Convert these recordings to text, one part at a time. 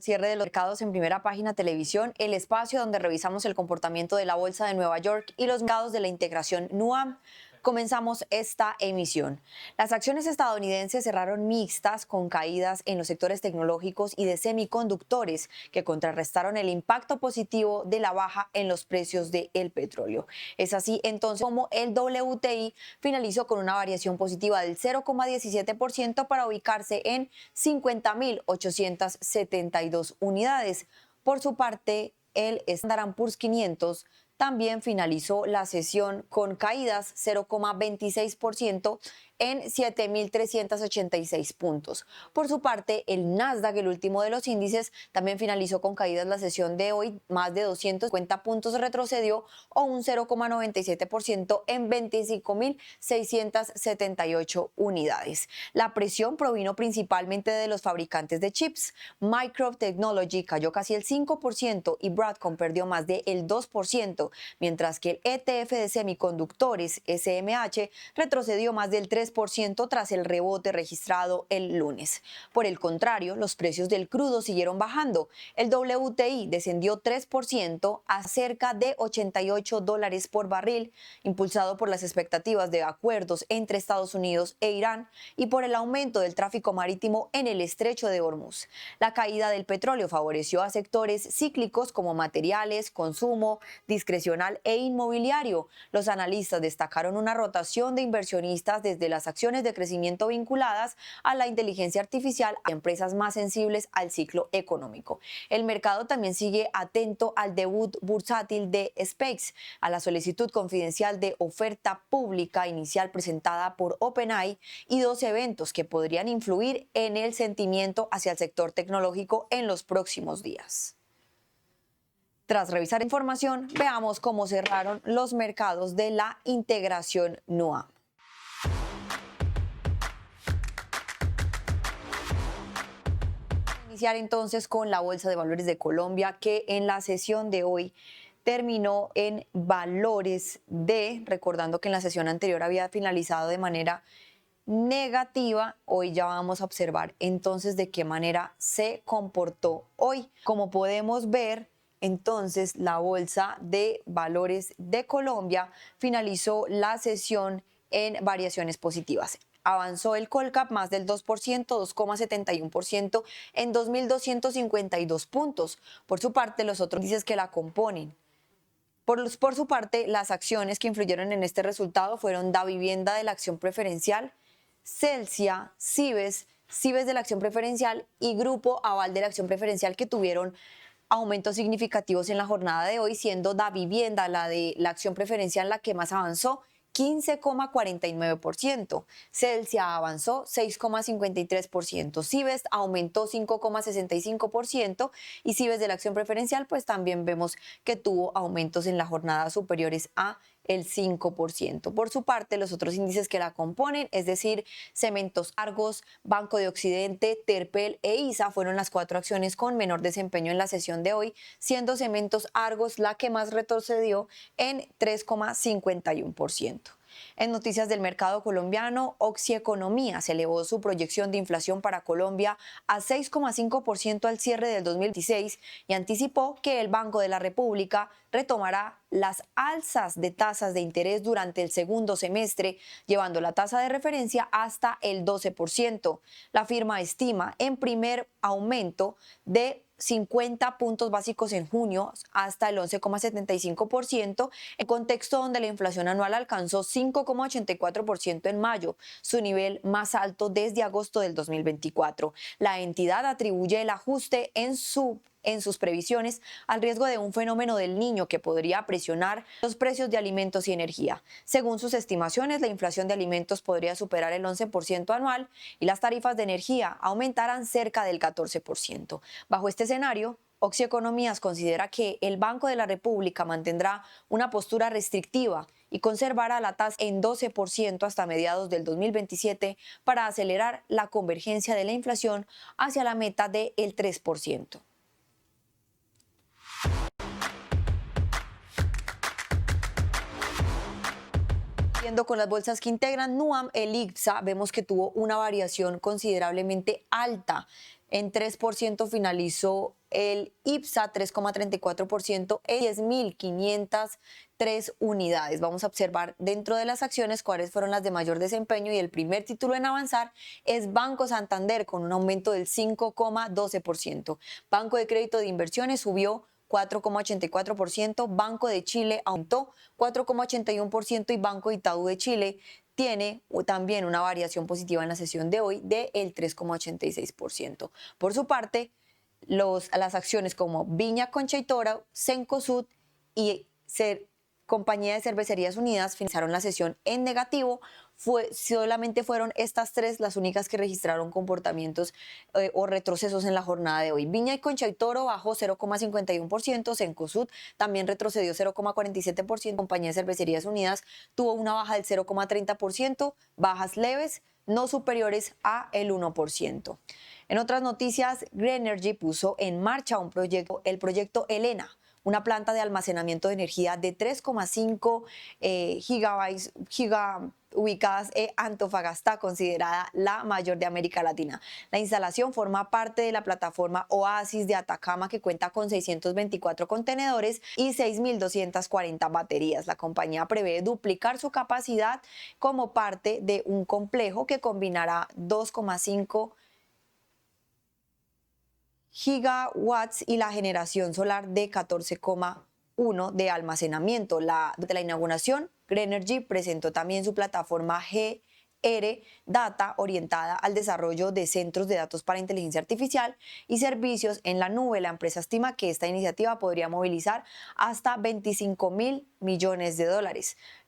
Al cierre de los mercados en Primera Página Televisión, el espacio donde revisamos el comportamiento de la Bolsa de Nueva York y los mercados de la integración NUAM. Comenzamos esta emisión. Las acciones estadounidenses cerraron mixtas con caídas en los sectores tecnológicos y de semiconductores que contrarrestaron el impacto positivo de la baja en los precios del petróleo. Es así entonces como el WTI finalizó con una variación positiva del 0,17% para ubicarse en 50.872 unidades. Por su parte, el Standard & Poor's 500 también finalizó la sesión con caídas 0,26% en 7.386 puntos. Por su parte, el Nasdaq, el último de los índices, también finalizó con caídas la sesión de hoy. Más de 250 puntos retrocedió o un 0,97% en 25.678 unidades. La presión provino principalmente de los fabricantes de chips. Micron Technology cayó casi el 5% y Broadcom perdió más del 2%, mientras que el ETF de semiconductores SMH retrocedió más del 3% tras el rebote registrado el lunes. Por el contrario, los precios del crudo siguieron bajando. El WTI descendió 3% a cerca de $88 por barril, impulsado por las expectativas de acuerdos entre Estados Unidos e Irán y por el aumento del tráfico marítimo en el estrecho de Hormuz. La caída del petróleo favoreció a sectores cíclicos como materiales, consumo, discrecional e inmobiliario. Los analistas destacaron una rotación de inversionistas desde las acciones de crecimiento vinculadas a la inteligencia artificial a empresas más sensibles al ciclo económico. El mercado también sigue atento al debut bursátil de SpaceX, a la solicitud confidencial de oferta pública inicial presentada por OpenAI y dos eventos que podrían influir en el sentimiento hacia el sector tecnológico en los próximos días. Tras revisar información, veamos cómo cerraron los mercados de la integración NUAM. Iniciar entonces con la Bolsa de Valores de Colombia, que en la sesión de hoy terminó en valores recordando que en la sesión anterior había finalizado de manera negativa. Hoy ya vamos a observar entonces de qué manera se comportó hoy. Como podemos ver, entonces la Bolsa de Valores de Colombia finalizó la sesión en variaciones positivas. Avanzó el Colcap más del 2%, 2,71% en 2.252 puntos. Por su parte, los otros índices que la componen. Por su parte, las acciones que influyeron en este resultado fueron Davivienda de la acción preferencial, Celsia, Cibes de la acción preferencial y Grupo Aval de la acción preferencial, que tuvieron aumentos significativos en la jornada de hoy, siendo Davivienda, la de la acción preferencial, la que más avanzó, 15,49%. Celsia avanzó 6,53%. Cibes aumentó 5,65% y Cibes de la acción preferencial pues también vemos que tuvo aumentos en la jornada superiores a el 5%. Por su parte, los otros índices que la componen, es decir, Cementos Argos, Banco de Occidente, Terpel e ISA, fueron las cuatro acciones con menor desempeño en la sesión de hoy, siendo Cementos Argos la que más retrocedió en 3,51%. En noticias del mercado colombiano, Oxieconomía se elevó su proyección de inflación para Colombia a 6,5% al cierre del 2026 y anticipó que el Banco de la República retomará las alzas de tasas de interés durante el segundo semestre, llevando la tasa de referencia hasta el 12%. La firma estima en primer aumento de 50 puntos básicos en junio hasta el 11,75%, en contexto donde la inflación anual alcanzó 5,84% en mayo, su nivel más alto desde agosto del 2024. La entidad atribuye el ajuste en sus previsiones al riesgo de un fenómeno del Niño que podría presionar los precios de alimentos y energía. Según sus estimaciones, la inflación de alimentos podría superar el 11% anual y las tarifas de energía aumentarán cerca del 14%. Bajo este escenario, Oxieconomías considera que el Banco de la República mantendrá una postura restrictiva y conservará la tasa en 12% hasta mediados del 2027 para acelerar la convergencia de la inflación hacia la meta del 3%. Siguiendo con las bolsas que integran NUAM, el IPSA, vemos que tuvo una variación considerablemente alta En 3% finalizó el IPSA, 3,34% en 10.503 unidades. Vamos a observar dentro de las acciones cuáles fueron las de mayor desempeño y el primer título en avanzar es Banco Santander con un aumento del 5,12%. Banco de Crédito de Inversiones subió 4,84%, Banco de Chile aumentó 4,81% y Banco Itaú de Chile tiene también una variación positiva en la sesión de hoy del 3,86%. Por su parte, las acciones como Viña Concha y Toro, Cencosud y Compañía de Cervecerías Unidas finalizaron la sesión en negativo. Solamente fueron estas tres las únicas que registraron comportamientos o retrocesos en la jornada de hoy. Viña y Concha y Toro bajó 0,51%, Cencosud también retrocedió 0,47%, Compañía de Cervecerías Unidas tuvo una baja del 0,30%, bajas leves no superiores a el 1%. En otras noticias, Grenergy puso en marcha el proyecto Elena, una planta de almacenamiento de energía de 3,5 gigabytes ubicadas en Antofagasta, considerada la mayor de América Latina. La instalación forma parte de la plataforma Oasis de Atacama, que cuenta con 624 contenedores y 6.240 baterías. La compañía prevé duplicar su capacidad como parte de un complejo que combinará 2,5 gigawatts y la generación solar de 14,1 de almacenamiento. De la inauguración, Grenergy presentó también su plataforma GR Data, orientada al desarrollo de centros de datos para inteligencia artificial y servicios en la nube. La empresa estima que esta iniciativa podría movilizar hasta $25.000 millones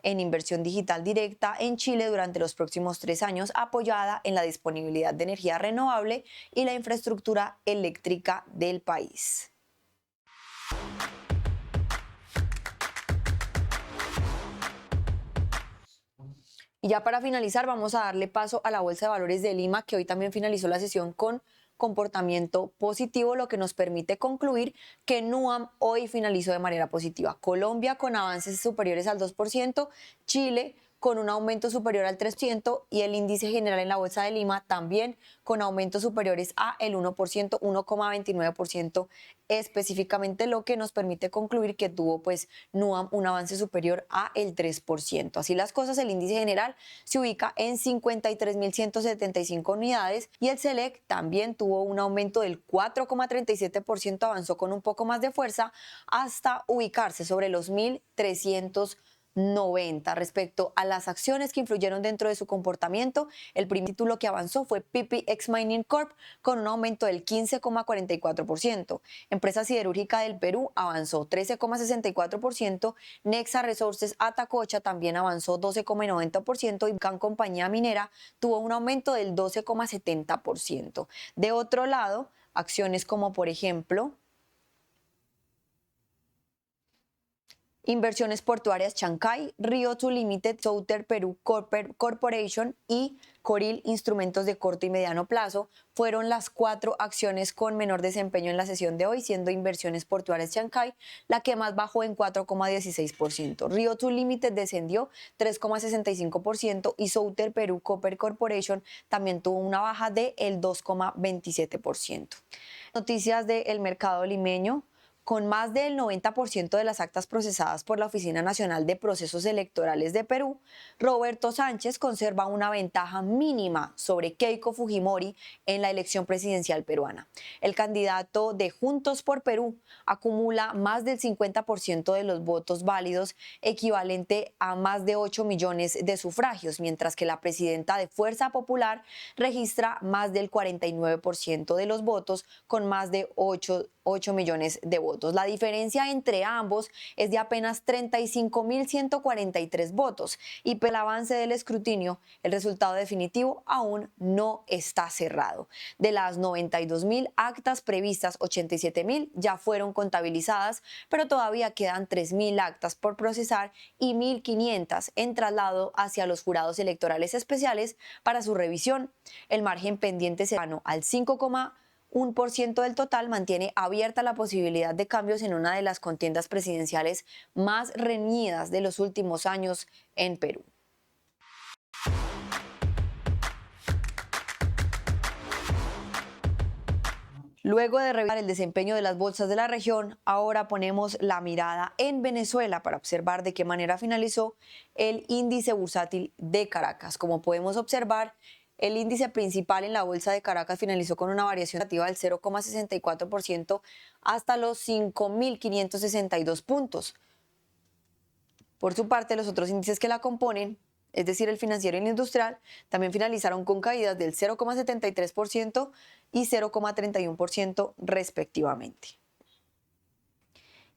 en inversión digital directa en Chile durante los próximos 3 años, apoyada en la disponibilidad de energía renovable y la infraestructura eléctrica del país. Y ya para finalizar, vamos a darle paso a la Bolsa de Valores de Lima, que hoy también finalizó la sesión con comportamiento positivo, lo que nos permite concluir que NUAM hoy finalizó de manera positiva. Colombia con avances superiores al 2%, Chile con un aumento superior al 3% y el índice general en la Bolsa de Lima también con aumentos superiores a el 1%, 1,29% específicamente, lo que nos permite concluir que tuvo pues NUAM un avance superior a el 3%. Así las cosas, el índice general se ubica en 53.175 unidades y el Select también tuvo un aumento del 4,37%, avanzó con un poco más de fuerza hasta ubicarse sobre los 1.390. Respecto a las acciones que influyeron dentro de su comportamiento, el primer título que avanzó fue PPX Mining Corp con un aumento del 15,44%. Empresa Siderúrgica del Perú avanzó 13,64%, Nexa Resources Atacocha también avanzó 12,90% y Can Compañía Minera tuvo un aumento del 12,70%. De otro lado, acciones como por ejemplo Inversiones Portuarias Chancay, Rio 2 Limited, Souter Perú Corporation y Coril Instrumentos de corto y mediano plazo fueron las 4 acciones con menor desempeño en la sesión de hoy, siendo Inversiones Portuarias Chancay la que más bajó en 4,16%. Rio 2 Limited descendió 3,65% y Souter Perú Copper Corporation también tuvo una baja del 2,27%. Noticias del mercado limeño. Con más del 90% de las actas procesadas por la Oficina Nacional de Procesos Electorales de Perú, Roberto Sánchez conserva una ventaja mínima sobre Keiko Fujimori en la elección presidencial peruana. El candidato de Juntos por Perú acumula más del 50% de los votos válidos, equivalente a más de 8 millones de sufragios, mientras que la presidenta de Fuerza Popular registra más del 49% de los votos, con más de 8 millones de votos. La diferencia entre ambos es de apenas 35.143 votos y por el avance del escrutinio, el resultado definitivo aún no está cerrado. De las 92.000 actas previstas, 87.000 ya fueron contabilizadas, pero todavía quedan 3.000 actas por procesar y 1.500 en traslado hacia los jurados electorales especiales para su revisión. El margen pendiente cercano al 5,1% del total mantiene abierta la posibilidad de cambios en una de las contiendas presidenciales más reñidas de los últimos años en Perú. Luego de revisar el desempeño de las bolsas de la región, ahora ponemos la mirada en Venezuela para observar de qué manera finalizó el índice bursátil de Caracas. Como podemos observar, el índice principal en la bolsa de Caracas finalizó con una variación negativa del 0,64% hasta los 5.562 puntos. Por su parte, los otros índices que la componen, es decir, el financiero y el industrial, también finalizaron con caídas del 0,73% y 0,31% respectivamente.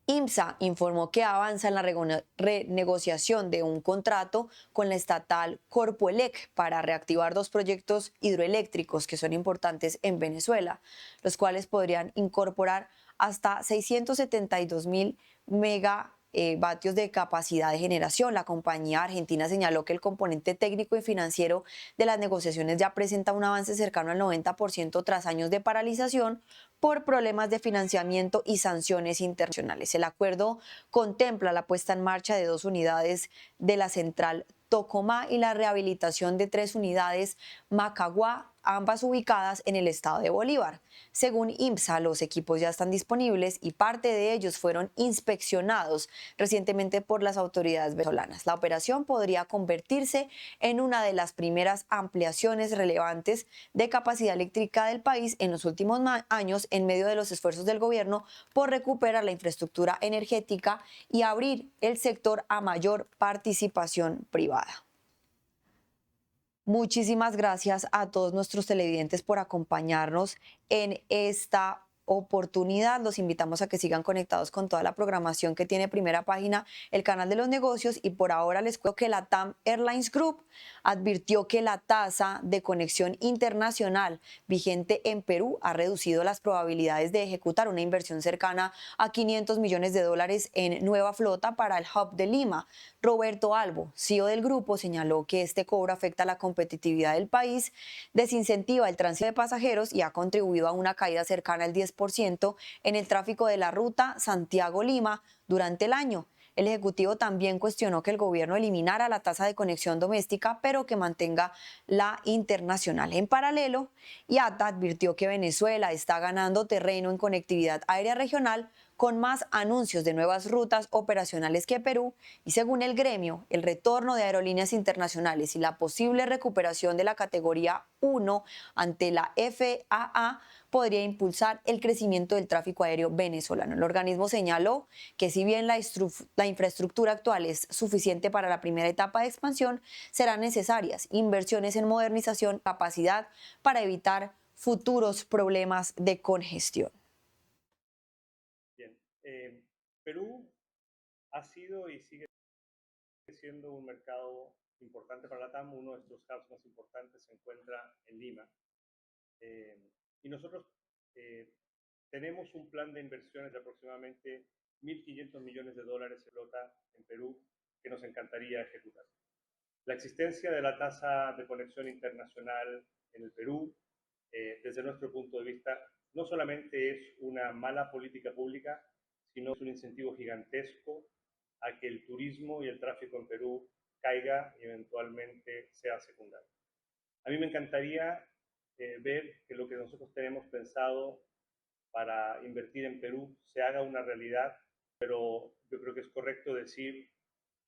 IMSA informó que avanza en la renegociación de un contrato con la estatal Corpoelec para reactivar dos proyectos hidroeléctricos que son importantes en Venezuela, los cuales podrían incorporar hasta 672.000 megavatios de capacidad de generación. La compañía argentina señaló que el componente técnico y financiero de las negociaciones ya presenta un avance cercano al 90% tras años de paralización por problemas de financiamiento y sanciones internacionales. El acuerdo contempla la puesta en marcha de 2 unidades de la central Tocomá y la rehabilitación de 3 unidades Macaguá, ambas ubicadas en el estado de Bolívar. Según IMSA, los equipos ya están disponibles y parte de ellos fueron inspeccionados recientemente por las autoridades venezolanas. La operación podría convertirse en una de las primeras ampliaciones relevantes de capacidad eléctrica del país en los últimos años en medio de los esfuerzos del gobierno por recuperar la infraestructura energética y abrir el sector a mayor participación privada. Muchísimas gracias a todos nuestros televidentes por acompañarnos en esta oportunidad. Los invitamos a que sigan conectados con toda la programación que tiene Primera Página, el canal de los negocios, y por ahora les cuento que la TAM Airlines Group advirtió que la tasa de conexión internacional vigente en Perú ha reducido las probabilidades de ejecutar una inversión cercana a $500 millones en nueva flota para el hub de Lima. Roberto Albo, CEO del grupo, señaló que este cobro afecta la competitividad del país, desincentiva el tránsito de pasajeros y ha contribuido a una caída cercana al 10% en el tráfico de la ruta Santiago-Lima durante el año. El Ejecutivo también cuestionó que el gobierno eliminara la tasa de conexión doméstica, pero que mantenga la internacional. En paralelo, IATA advirtió que Venezuela está ganando terreno en conectividad aérea regional con más anuncios de nuevas rutas operacionales que Perú, y según el gremio, el retorno de aerolíneas internacionales y la posible recuperación de la categoría 1 ante la FAA podría impulsar el crecimiento del tráfico aéreo venezolano. El organismo señaló que si bien la infraestructura actual es suficiente para la primera etapa de expansión, serán necesarias inversiones en modernización, capacidad para evitar futuros problemas de congestión. Bien, Perú ha sido y sigue siendo un mercado importante para la TAM. Uno de nuestros hubs más importantes se encuentra en Lima. Y nosotros tenemos un plan de inversiones de aproximadamente $1.500 millones en flota en Perú que nos encantaría ejecutar. La existencia de la tasa de conexión internacional en el Perú, desde nuestro punto de vista, no solamente es una mala política pública, sino es un incentivo gigantesco a que el turismo y el tráfico en Perú caiga y eventualmente sea secundario. A mí me encantaría ver que lo que nosotros tenemos pensado para invertir en Perú se haga una realidad, pero yo creo que es correcto decir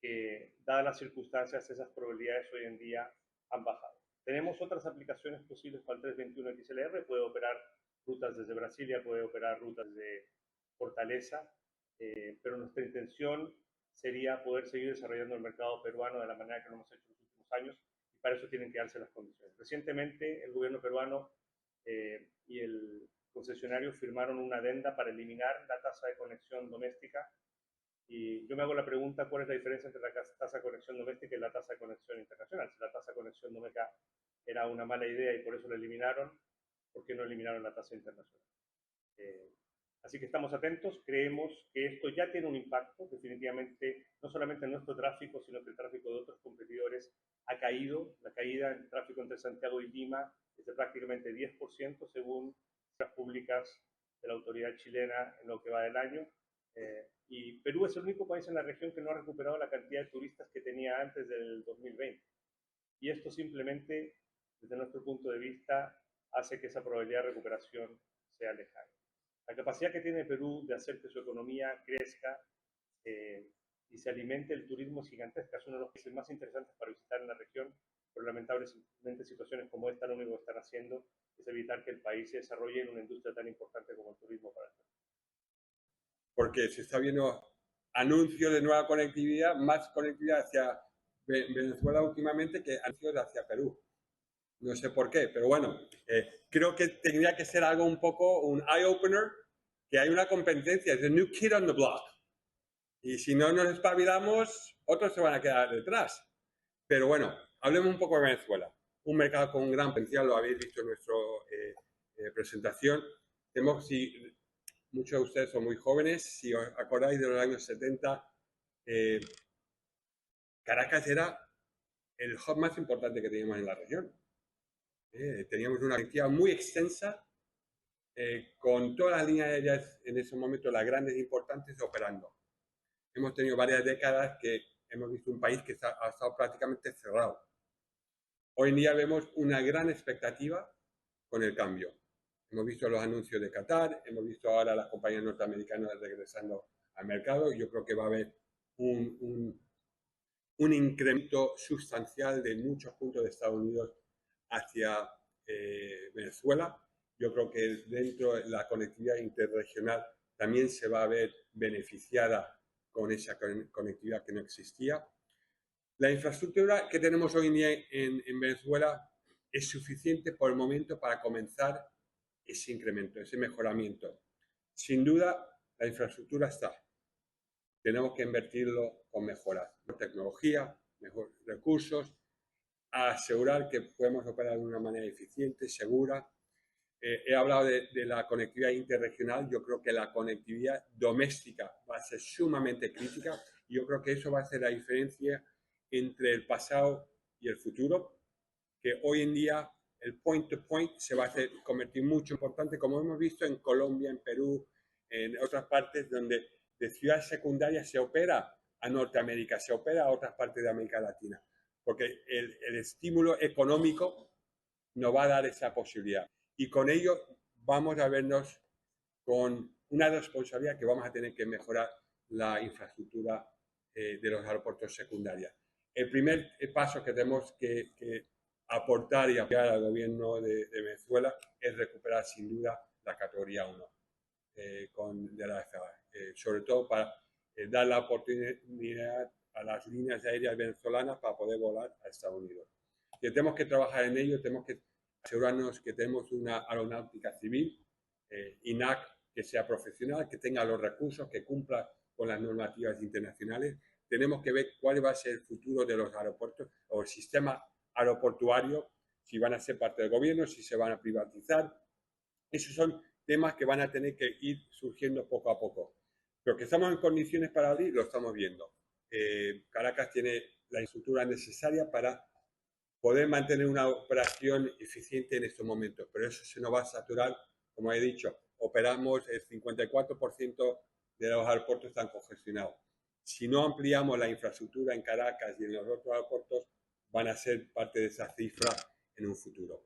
que, dadas las circunstancias, esas probabilidades hoy en día han bajado. Tenemos otras aplicaciones posibles para el 321 XLR, puede operar rutas desde Brasilia, puede operar rutas de Fortaleza, pero nuestra intención sería poder seguir desarrollando el mercado peruano de la manera que lo hemos hecho en los últimos años, y para eso tienen que darse las condiciones. Recientemente el gobierno peruano y el concesionario firmaron una adenda para eliminar la tasa de conexión doméstica, y yo me hago la pregunta, ¿cuál es la diferencia entre la tasa de conexión doméstica y la tasa de conexión internacional? Si la tasa de conexión doméstica era una mala idea y por eso la eliminaron, ¿por qué no eliminaron la tasa internacional? Así que estamos atentos, creemos que esto ya tiene un impacto, definitivamente, no solamente en nuestro tráfico, sino que el tráfico de otros competidores ha caído. La caída en el tráfico entre Santiago y Lima es de prácticamente 10%, según las públicas de la autoridad chilena en lo que va del año. Y Perú es el único país en la región que no ha recuperado la cantidad de turistas que tenía antes del 2020. Y esto simplemente, desde nuestro punto de vista, hace que esa probabilidad de recuperación sea lejano. La capacidad que tiene Perú de hacer que su economía crezca y se alimente el turismo es gigantesca. Es uno de los países más interesantes para visitar en la región, pero lamentablemente situaciones como esta lo único que están haciendo es evitar que el país se desarrolle en una industria tan importante como el turismo para el país. Porque se está viendo anuncios de nueva conectividad, más conectividad hacia Venezuela últimamente que anuncios hacia Perú. No sé por qué, pero bueno, creo que tendría que ser algo un poco un eye-opener, que hay una competencia, es the new kid on the block. Y si no nos espabilamos, otros se van a quedar detrás. Pero bueno, hablemos un poco de Venezuela. Un mercado con un gran potencial, lo habéis visto en nuestra presentación. Muchos de ustedes son muy jóvenes, si os acordáis de los años 70, Caracas era el hub más importante que teníamos en la región. Teníamos una actividad muy extensa con todas las líneas aéreas en ese momento, las grandes e importantes, operando. Hemos tenido varias décadas que hemos visto un país que ha estado prácticamente cerrado. Hoy en día vemos una gran expectativa con el cambio. Hemos visto los anuncios de Qatar, hemos visto ahora las compañías norteamericanas regresando al mercado. Yo creo que va a haber un incremento sustancial de muchos puntos de Estados Unidos hacia Venezuela. Yo creo que dentro de la conectividad interregional también se va a ver beneficiada con esa conectividad que no existía. La infraestructura que tenemos hoy en día en Venezuela es suficiente por el momento para comenzar ese incremento, ese mejoramiento. Sin duda, la infraestructura está. Tenemos que invertirlo con mejoras, tecnología, mejores recursos, a asegurar que podemos operar de una manera eficiente, segura. He hablado de la conectividad interregional. Yo creo que la conectividad doméstica va a ser sumamente crítica. Yo creo que eso va a hacer la diferencia entre el pasado y el futuro, que hoy en día el point-to-point se va a convertir mucho importante, como hemos visto en Colombia, en Perú, en otras partes donde de ciudades secundarias se opera a Norteamérica, se opera a otras partes de América Latina, porque el estímulo económico nos va a dar esa posibilidad. Y con ello vamos a vernos con una responsabilidad que vamos a tener que mejorar la infraestructura de los aeropuertos secundarios. El primer paso que tenemos que aportar y apoyar al gobierno de Venezuela es recuperar sin duda la categoría 1 de la FAA, sobre todo para dar la oportunidad a las líneas aéreas venezolanas para poder volar a Estados Unidos. Y tenemos que trabajar en ello, tenemos que asegurarnos que tenemos una aeronáutica civil, INAC, que sea profesional, que tenga los recursos, que cumpla con las normativas internacionales. Tenemos que ver cuál va a ser el futuro de los aeropuertos o el sistema aeroportuario, si van a ser parte del gobierno, si se van a privatizar. Esos son temas que van a tener que ir surgiendo poco a poco. Pero que estamos en condiciones para abrir, lo estamos viendo. Caracas tiene la infraestructura necesaria para poder mantener una operación eficiente en estos momentos, pero eso se nos va a saturar, como he dicho, operamos el 54% de los aeropuertos están congestionados. Si no ampliamos la infraestructura en Caracas y en los otros aeropuertos, van a ser parte de esa cifra en un futuro.